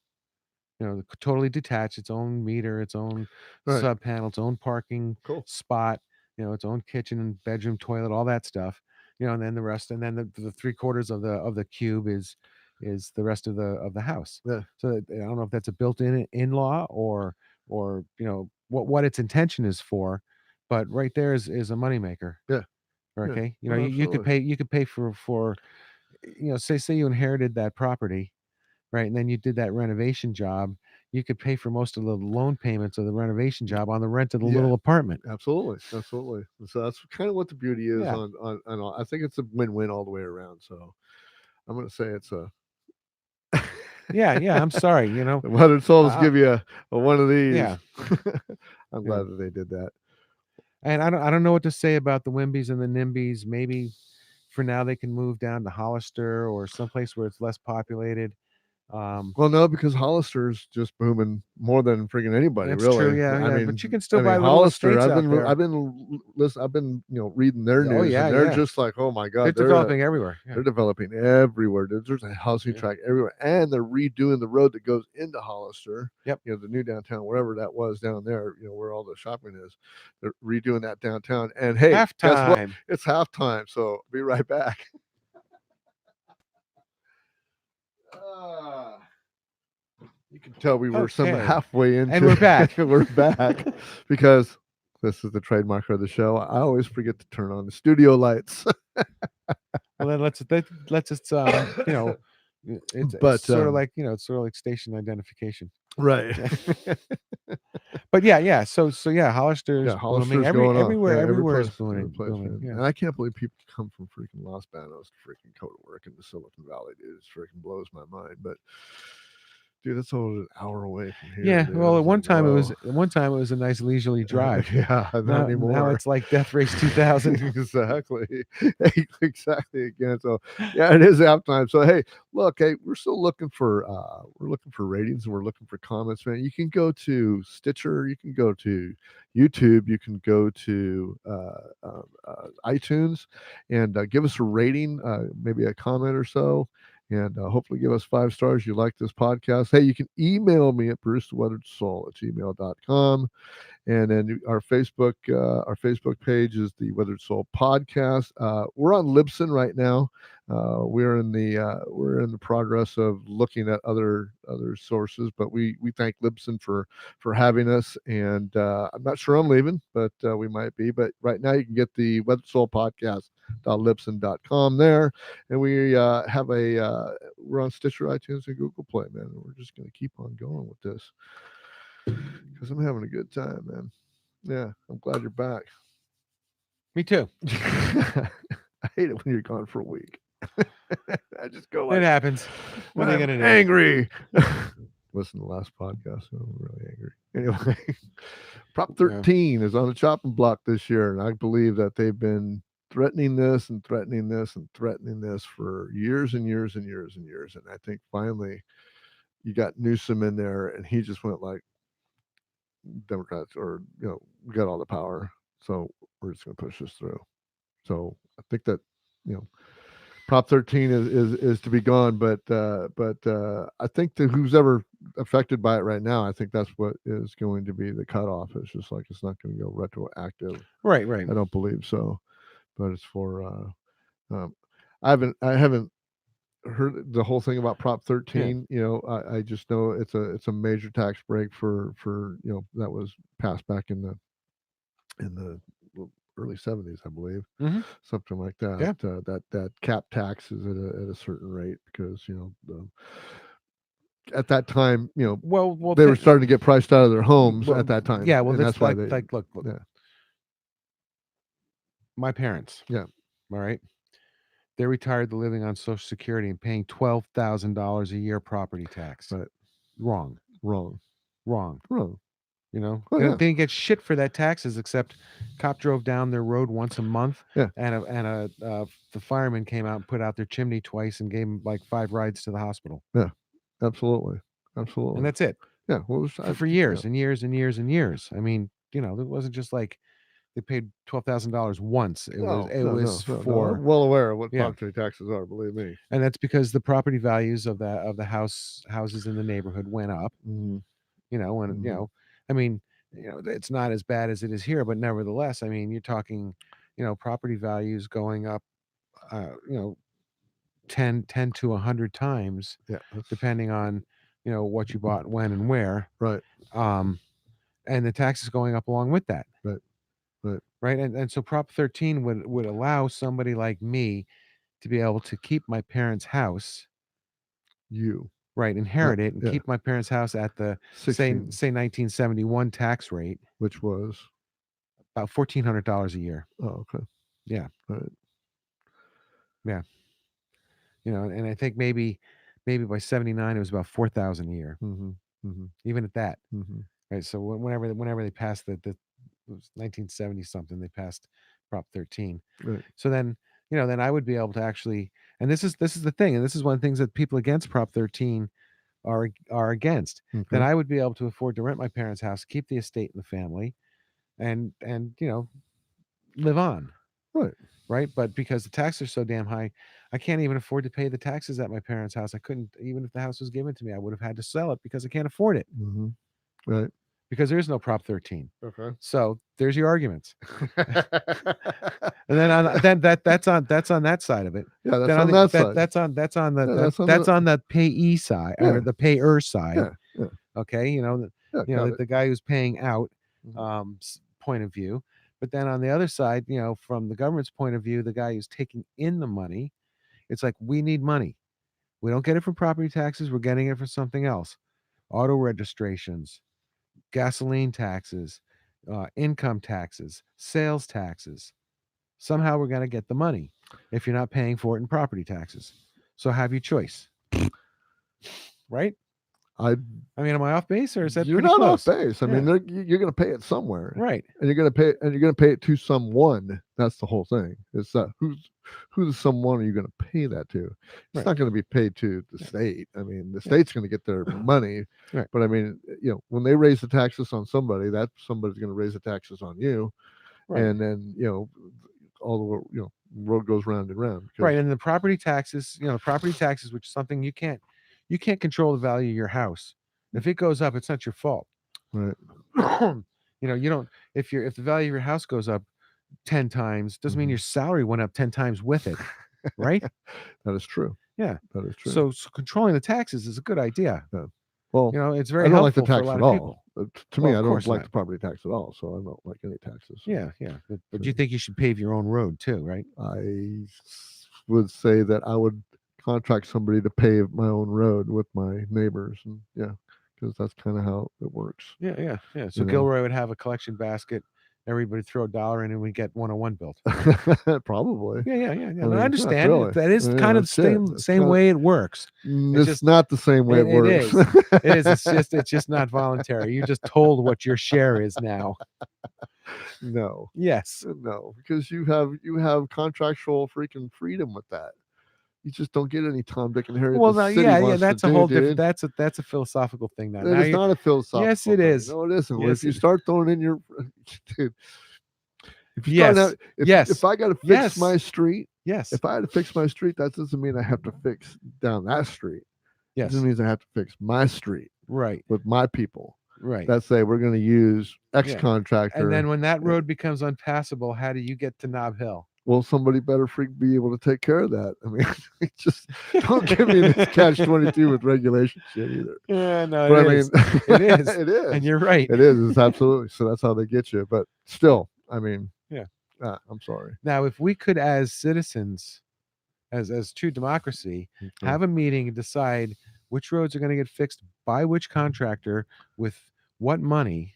Totally detached, its own meter, its own Right. sub panel, its own parking Cool. spot, its own kitchen and bedroom, toilet, all that stuff. And then the rest, and then the 3/4 of the cube is the rest of the house. Yeah. So I don't know if that's a built-in in-law or what its intention is for, but right there is a moneymaker. Yeah. Okay. Oh, You could pay for say you inherited that property, right? And then you did that renovation job. You could pay for most of the loan payments of the renovation job on the rent of the little apartment. Absolutely. So that's kind of what the beauty is Yeah. on all. I think it's a win-win all the way around. So I'm going to say it's a. Yeah. I'm sorry. Whether it's all give you a one of these. Yeah. I'm glad that they did that. And I don't know what to say about the Wimbys and the Nimbys. Maybe for now they can move down to Hollister or someplace where it's less populated. Well, no, because Hollister's just booming more than freaking anybody. That's really. true, yeah. I mean, But you can still buy little Hollister. estates I've out there. been reading their Oh, news, yeah, and they're yeah. just like, oh my god, They're developing everywhere. They're developing everywhere. There's a housing tract everywhere, and they're redoing the road that goes into Hollister. Yep. The new downtown, wherever that was down there, where all the shopping is. They're redoing that downtown. And hey, guess what? Halftime. It's halftime, so be right back. You can tell we were some Okay. halfway into, And we're back. We're back because this is the trademark of the show. I always forget to turn on the studio lights. Well, then let's just it's sort of like station identification, right? But yeah. So Hollister is Hollister's booming. Going everywhere on. is booming. Yeah. And I can't believe people come from freaking Los Banos to freaking go to work in the Silicon Valley, dude. It freaking blows my mind. But Dude, that's over an hour away from here. Yeah, dude. well, I at was like, one time it was a nice leisurely drive. yeah, not Now anymore. it's like Death Race 2000. Exactly. Exactly again. So yeah, it is app time. So hey, look, hey, we're still looking for ratings and we're looking for comments, man. You can go to Stitcher, you can go to YouTube, you can go to iTunes and give us a rating, maybe a comment or so. And hopefully give us 5 stars. You like this podcast. Hey, you can email me at brucetheweatheredsoul@gmail.com. And then our Facebook page is the Weathered Soul Podcast. We're on Libsyn right now. We're in the progress of looking at other sources, but we thank Libsyn for having us. And I'm not sure I'm leaving, but we might be. But right now you can get the Weathered Soul Podcast .libsyn.com there, and we have we're on Stitcher, iTunes, and Google Play, man. And we're just going to keep on going with this because I'm having a good time, man. Yeah, I'm glad you're back. Me too. I hate it when you're gone for a week. I just go like, It happens. What are you I'm gonna do? angry. Listen to the last podcast. I'm really angry. Anyway, Prop 13 is on the chopping block this year, and I believe that they've been threatening this and threatening this and threatening this for years and years and years and years. And I think finally you got Newsome in there, and he just went like, Democrats, or we got all the power, so we're just going to push this through. So I think that Prop 13 is to be gone, but I think that who's ever affected by it right now, I think that's what is going to be the cutoff. It's just like it's not going to go retroactive. Right. I don't believe so, but it's for. I haven't heard the whole thing about Prop 13. I just know it's a major tax break for that was passed back in the early 70s, I believe, something like that. Yeah. That cap tax is at a certain rate because at that time well they were starting to get priced out of their homes well, at that time. Yeah, well, and that's why they look. Yeah. My parents. Yeah. All right. They're retired, they're living on Social Security and paying $12,000 a year property tax. Right. Wrong. Oh, They yeah. didn't get shit for that taxes except cop drove down their road once a month. Yeah. And the fireman came out and put out their chimney twice and gave them like 5 rides to the hospital. Yeah. Absolutely. And that's it. Yeah. Well, for years and years and years and years. I mean, it wasn't just like they paid $12,000 once. It was for I'm well aware of what Yeah. property taxes are, believe me. And that's because the property values of the houses in the neighborhood went up. Mhm. I mean, it's not as bad as it is here, but nevertheless, I mean, you're talking, property values going up, 10 to 100 times, Yeah. depending on, what you bought, when, and where. Right. And the taxes going up along with that. Right. And so Prop 13 would allow somebody like me to be able to keep my parents' house. Inherit it and keep my parents' house at the say 1971 tax rate, which was about $1,400 a year. Oh, okay. Yeah. Right. Yeah. And I think maybe by 79 it was about 4,000 a year. Even at that. Right. So whenever they passed it was 1970 something, they passed Prop 13. Right. So then then I would be able to actually, and this is the thing, and this is one of the things that people against Prop 13 are against. Okay. Then I would be able to afford to rent my parents' house, keep the estate in the family, and live on. Right. But because the taxes are so damn high, I can't even afford to pay the taxes at my parents' house. I couldn't, even if the house was given to me, I would have had to sell it because I can't afford it. Right. Because there is no Prop 13. Okay. So there's your arguments. And then that's on that side of it. Yeah, that's on that side. That's on the payee side, or the payer side. Yeah. Okay, the guy who's paying out point of view. But then on the other side, from the government's point of view, the guy who's taking in the money, it's like, we need money. We don't get it from property taxes. We're getting it from something else. Auto registrations, gasoline taxes, income taxes, sales taxes. Somehow we're going to get the money if you're not paying for it in property taxes. So have your choice. Right? I I mean, am I off base or is that you're pretty not close? off base. I Yeah. mean, you're going to pay it somewhere, Right. and you're going to pay it to someone. That's the whole thing. It's who the someone are you going to pay that to? It's Right. not going to be paid to the state. I mean, the state's going to get their money, Right. but I mean, when they raise the taxes on somebody, that somebody's going to raise the taxes on you, Right. and then all the road goes round and round. Right. And the property taxes, which is something you can't control the value of your house. If it goes up, it's not your fault. Right. You don't if the value of your house goes up 10 times, doesn't mean Mhm. your salary went up 10 times with it. Right? That is true. Yeah. That is true. So controlling the taxes is a good idea. Yeah. Well, It's I very don't like the helpful for a tax lot at of all. people. To Well, me, of I don't course like not. the property tax at all. So I don't like any taxes. Yeah, but So- you think you should pave your own road too, right? I would say that I would contract somebody to pave my own road with my neighbors, and because that's kind of how it works. Yeah. So You know. Gilroy would have a collection basket. Everybody throw a $1 in and we get 101 built. Probably. Yeah. I No, mean, I yeah, understand. really. That is Yeah, kind of that's the it. same It's same kinda- way it works. It's just- not the same way it works. It is. It's just not voluntary. You just told what your share is now. No, Yes. no, because you have contractual freaking freedom with that. You just don't get any Tom, Dick, and Harry. Well, the no, city yeah. wants That's to a do, whole dude. different. That's a philosophical thing now. It Now is not a philosophical. Yes, it thing. is. No, it isn't. Yes, If you it- start throwing in your dude, if you Yes. start out, Yes. if I got to fix Yes. my street, Yes. if I had to fix my street, that doesn't mean I have to fix down that street. It Yes. just means I have to fix my street Right. with my people Right. that say we're going to use X Yeah. contractor. And then when that road becomes unpassable, how do you get to Knob Hill? Well, somebody better be able to take care of that. I mean, just don't give me this catch-22 with regulation shit either. Yeah, no, But it I is. mean, It is. it is. And you're right. It is. It's absolutely. So that's how they get you. But still, I mean, Yeah. I'm sorry. Now, if we could, as citizens, as true democracy, have a meeting and decide which roads are going to get fixed by which contractor with what money,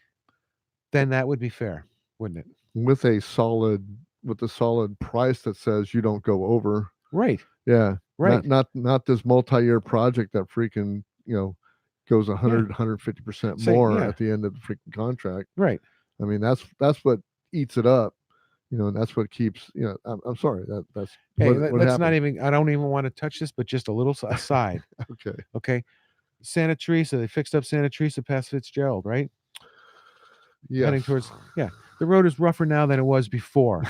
then that would be fair, wouldn't it? With a solid price that says you don't go over. Right. Yeah. Right. Not this multi-year project that freaking goes 150% more at the end of the freaking contract. Right. I mean, that's what eats it up, and that's what keeps. I'm sorry that's. Hey, what let's happened. not even. I don't even want to touch this, but just a little aside. Okay. Okay. Santa Teresa. They fixed up Santa Teresa past Fitzgerald, right? Yeah. Heading towards. Yeah. The road is rougher now than it was before.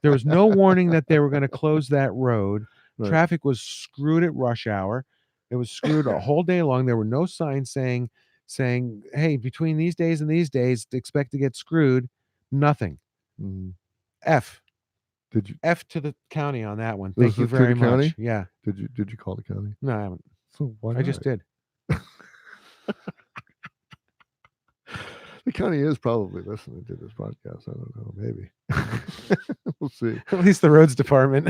There was no warning that they were going to close that road. Right. Traffic was screwed at rush hour. It was screwed a whole day long. There were no signs saying, hey, between these days and these days, expect to get screwed. Nothing. F. Did you F to the county on that one? This Thank is you to the very much. county? Yeah. did you call the county? No, I haven't. So why I just not? did. The county is probably listening to this podcast. I don't know. Maybe. We'll see. At least the roads department.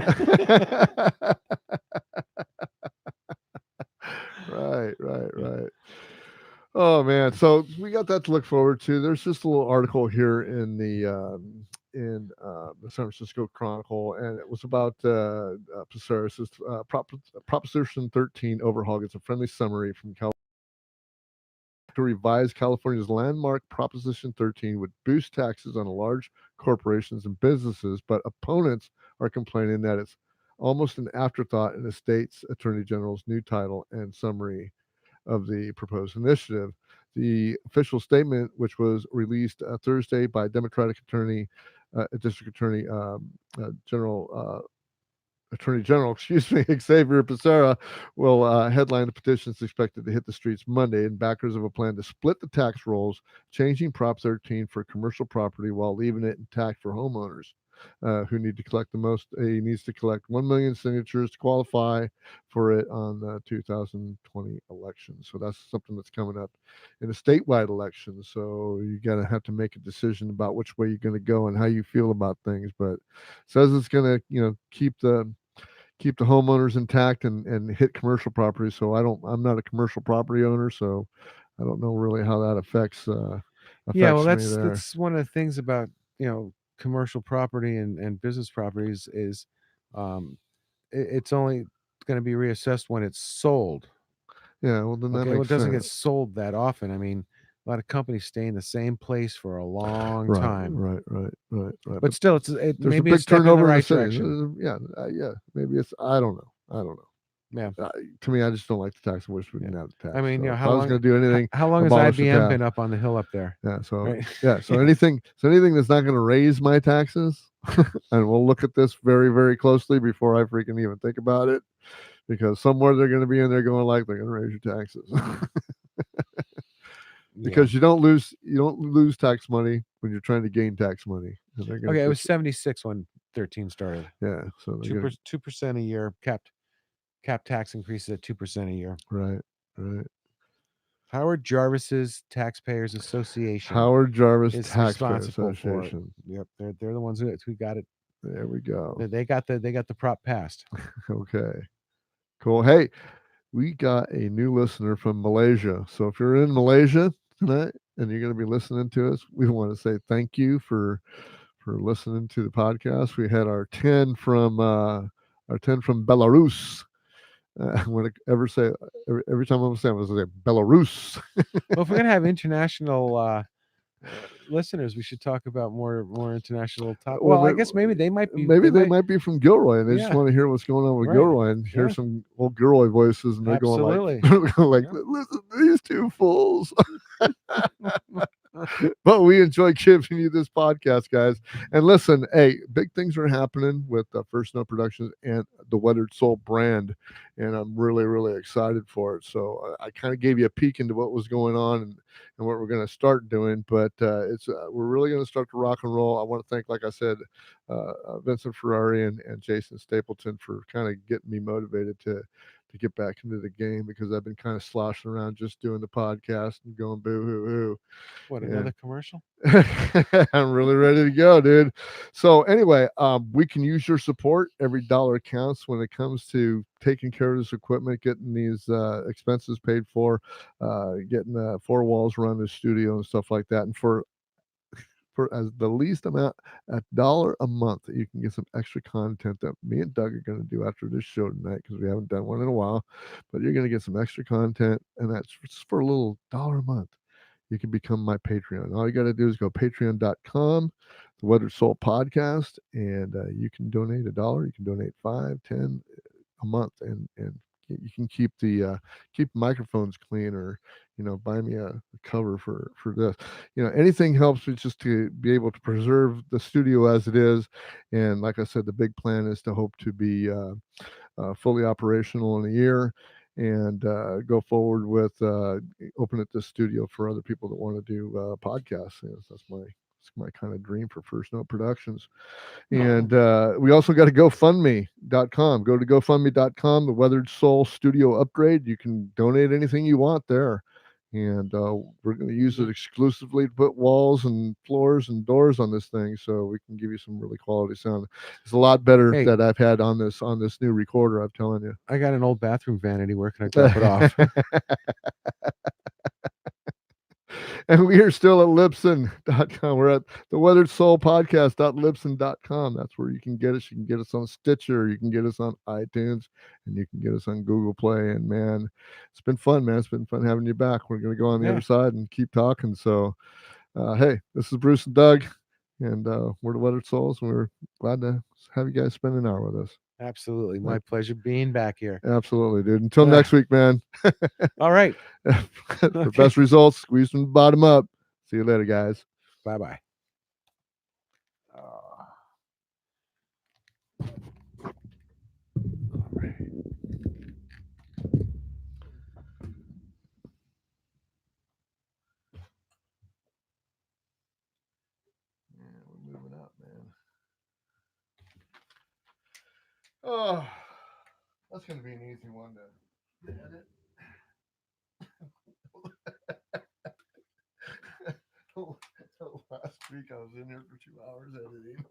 Right. Oh man, so we got that to look forward to. There's just a little article here in the San Francisco Chronicle, and it was about Paceris. Proposition 13 overhaul. It's a friendly summary from California. To revise California's landmark Proposition 13 would boost taxes on large corporations and businesses, but opponents are complaining that it's almost an afterthought in the state's attorney general's new title and summary of the proposed initiative. The official statement, which was released Thursday by Democratic District Attorney Attorney General, Xavier Becerra, will headline the petitions expected to hit the streets Monday, and backers of a plan to split the tax rolls, changing Prop 13 for commercial property while leaving it intact for homeowners who need to collect the most. He needs to collect 1 million signatures to qualify for it on the 2020 election. So that's something that's coming up in a statewide election. So you got to have to make a decision about which way you're going to go and how you feel about things. But it says it's going to, keep the homeowners intact and hit commercial property. So I'm not a commercial property owner, so I don't know really how that affects Yeah, well, me there. that's one of the things about commercial property and business properties is it's only going to be reassessed when it's sold. Yeah, well then that Okay, well, it makes doesn't get sense. sold that often. I mean, a lot of companies stay in the same place for a long Right, time. right. But still, it's There's a maybe a big step in the turnover in the right city. direction. Yeah, yeah. Maybe it's. I don't know. Yeah, To me, I just don't like the tax. I wish we yeah. didn't have the tax. I mean, So if how I was long? going to do anything, How long has abolish the IBM tax. been up on the hill up there? Yeah. So Right? yeah. So anything that's not going to raise my taxes, and we'll look at this very, very closely before I freaking even think about it, because somewhere they're going to be in there going like they're going to raise your taxes. Yeah. Because you don't lose tax money when you're trying to gain tax money, and they're going to Okay, it get was 76 when 13 started. yeah. So they're going 2% a year, cap tax increases at 2% a year. right. Howard Jarvis's Taxpayers Association Howard Jarvis is Taxpayer responsible for it. Association. Yep, they're the ones who got it. There we go. They got the prop passed. Okay. Cool. Hey, we got a new listener from Malaysia. So if you're in Malaysia tonight and you're going to be listening to us, we want to say thank you for listening to the podcast. We had our 10 from Belarus. When I ever say every time I'm saying, I was say Belarus. Well, if we're gonna have international listeners, we should talk about more international topics. Well, I guess maybe they might be. Maybe they might be from Gilroy, and they just Yeah. want to hear what's going on with Right. Gilroy and hear Yeah. some old Gilroy voices, and they're Absolutely. going like, Yeah. listen to these two fools. But we enjoy giving you this podcast, guys. And listen, hey, big things are happening with First Note Productions and the Weathered Soul brand, and I'm really, really excited for it. So I kind of gave you a peek into what was going on and what we're going to start doing, but we're really going to start to rock and roll. I want to thank, like I said, Vincent Ferrari and Jason Stapleton for kind of getting me motivated to get back into the game, because I've been kind of sloshing around just doing the podcast and going boo hoo hoo. What, another commercial? I'm really ready to go, dude. So anyway, we can use your support. Every dollar counts when it comes to taking care of this equipment, getting these expenses paid for, getting 4 walls around the studio and stuff like that. And for as the least amount, $1 a month, you can get some extra content that me and Doug are going to do after this show tonight, because we haven't done one in a while. But you're going to get some extra content, and that's just for a little $1 a month. You can become my Patreon. All you got to do is go patreon.com, the Weathered Soul Podcast, and you can donate $1. You can donate 5, 10 a month, and you can keep the microphones clean, or buy me a cover for this. Anything helps me just to be able to preserve the studio as it is. And like I said, the big plan is to hope to be fully operational in a year, and go forward with opening this studio for other people that want to do podcasts. That's my kind of dream for First Note Productions. And we also got to GoFundMe.com. Go to GoFundMe.com, the Weathered Soul Studio Upgrade. You can donate anything you want there. And we're going to use it exclusively to put walls and floors and doors on this thing, so we can give you some really quality sound. It's a lot better that I've had on this new recorder, I'm telling you. I got an old bathroom vanity. Where can I drop it off? And we are still at Libsyn.com. We're at the Weathered Soul Podcast.libsyn.com. That's where you can get us. You can get us on Stitcher. You can get us on iTunes, and you can get us on Google Play. And man, it's been fun, man. It's been fun having you back. We're going to go on the other side and keep talking. So, hey, this is Bruce and Doug, and we're the Weathered Souls, and we're glad to have you guys spend an hour with us. Absolutely. My pleasure being back here. Absolutely, dude. Until next week, man. All right. For best results, squeeze from the bottom up. See you later, guys. Bye-bye. All right. Yeah, we're moving up, man. Oh, that's going to be an easy one to edit. Last week I was in here for 2 hours editing.